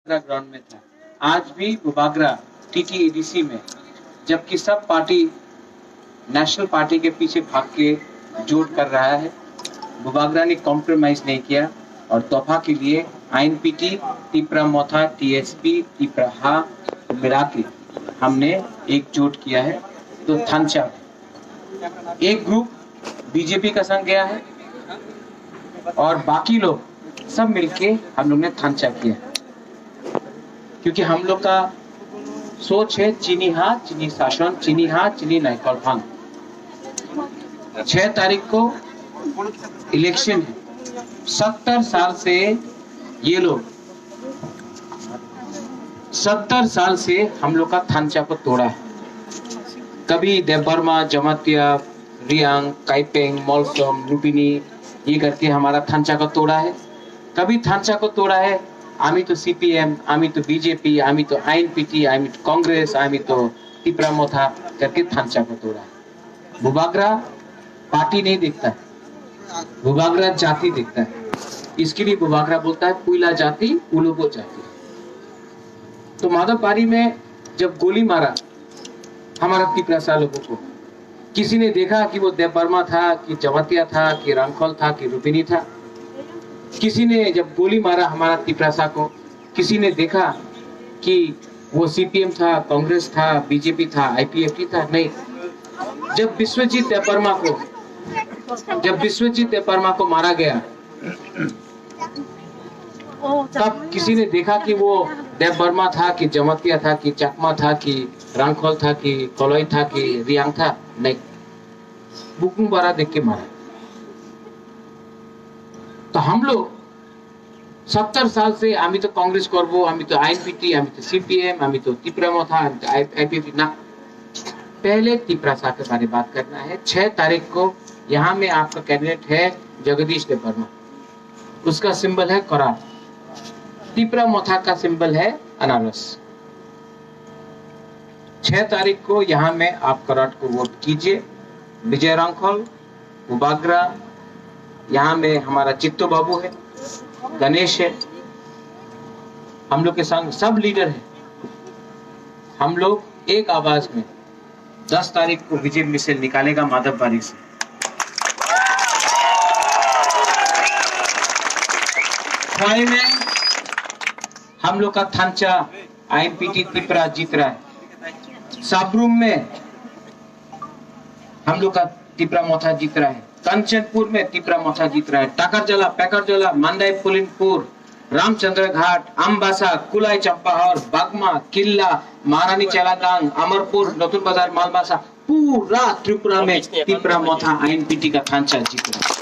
Ground में था। आज भी बुबागरा टीटीएडीसी में, जबकि सब पार्टी नेशनल पार्टी के पीछे भाग के जोड़ कर रहा है, बुबागरा ने कॉम्प्रोमाइज नहीं किया और तोहफा के लिए आईएनपीटी, तिपरा मोथा, टीएसपी, तिपरा मिला के हमने एकजुट किया है। तो थानचा एक ग्रुप बीजेपी का संग गया है और बाकी लोग सब मिलके हम लोग ने थानचा किया, क्योंकि हम लोग का सोच है चीनी हाँ चीनी शासन, चीनी हाँ चीनी नाइकल भांग। 6 तारीख को इलेक्शन है। 70 साल से ये लोग 70 साल से हम लोग का थानचा को तोड़ा है। कभी देवबर्मा, जमातिया, रियांग, काइपेंग, मोलसोम, लुपिनी ये करके हमारा थानचा को तोड़ा है। कभी थानचा को तोड़ा है आमी तो सीपीएम, आमी तो बीजेपी, आमी तो आईएनपीटी, आमी तो कांग्रेस, आमी तो तिपरा मोथा करके थानचा को तोड़ा है। बुबागरा पार्टी नहीं देखता है, बुबागरा जाति देखता है। इसके लिए बुबागरा बोलता है पुइला जाति उलोगो जाति। तो माधवपारी में जब गोली मारा हमारा तिपरासा लोगों को, किसी ने देखा कि वो देवबर्मा था कि जमातिया था कि रामखोल था कि रुपिनी था? किसी ने जब गोली मारा हमारा तिपरासा को, किसी ने देखा कि वो सीपीएम था, कांग्रेस था, बीजेपी था, आईपीएफटी था? नहीं। जब विश्वजीत देवबर्मा को मारा गया तब किसी ने देखा कि वो देवबर्मा था कि जमातिया था कि चकमा था कि रामखोल था कि कोलोई था कि रियांग था? नहीं। बुकुम बारा देख के मारा। तो हम लोग 70 साल से आमी तो कांग्रेस करबो, आमी तो आईएनपीटी, आमी तो सीपीएम, आमी तो तिपरा मोथा, आमी तो आईपीएफटी ना। पहले तिपरासा के बारे में बात करना है। 6 तारीख को यहाँ में आपका कैंडिडेट है जगदीश देवबर्मा, उसका सिंबल है करार। तिपरा मोथा का सिंबल है अनारस। 6 तारीख को यहाँ में आप कराट को वोट कीजिए। विजय रामखोल, बुबागरा, यहाँ में हमारा चित्तो बाबू है, गणेश है, हम लोग के संग सब लीडर है। हम लोग एक आवाज में 10 तारीख को विजय मिसल निकालेगा माधवपारी से। खोए में हम लोग का थानचा आईएनपीटी तिपरा जीत रहा है। साबरूम में हम लोग का तिपरा मोथा जीत रहा है। कंचनपुर में तिपरा मोथा जीत रहा है। टाकरजला, पैकरजला, मंदाई, पुलिनपुर, रामचंद्र घाट, अम्बासा, कुलाई चंपाहर, बागमा, किल्ला, महारानी चेलागांग, अमरपुर, नतुन बाजार, मालबासा, पूरा त्रिपुरा में तिपरा मोथा आईएनपीटी का थानचा जीत रहा है।